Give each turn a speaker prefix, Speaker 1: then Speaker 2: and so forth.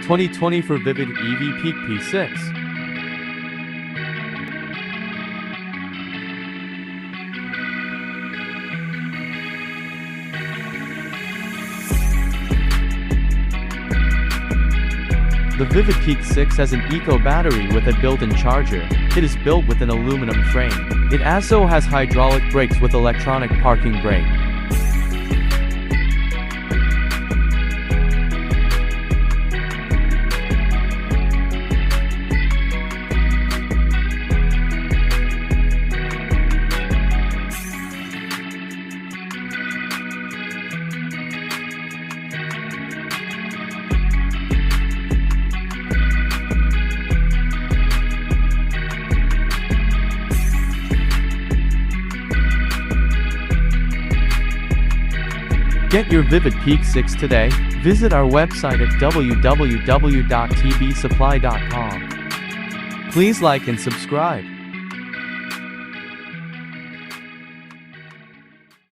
Speaker 1: 2024 Vivid EV Peak P6. The Vivid Peak 6 has an eco battery with a built-in charger. It is built with an aluminum frame. It also has hydraulic brakes with electronic parking brake. Get your Vivid Peak 6 today. Visit our website at www.tbsupply.com. Please like and subscribe.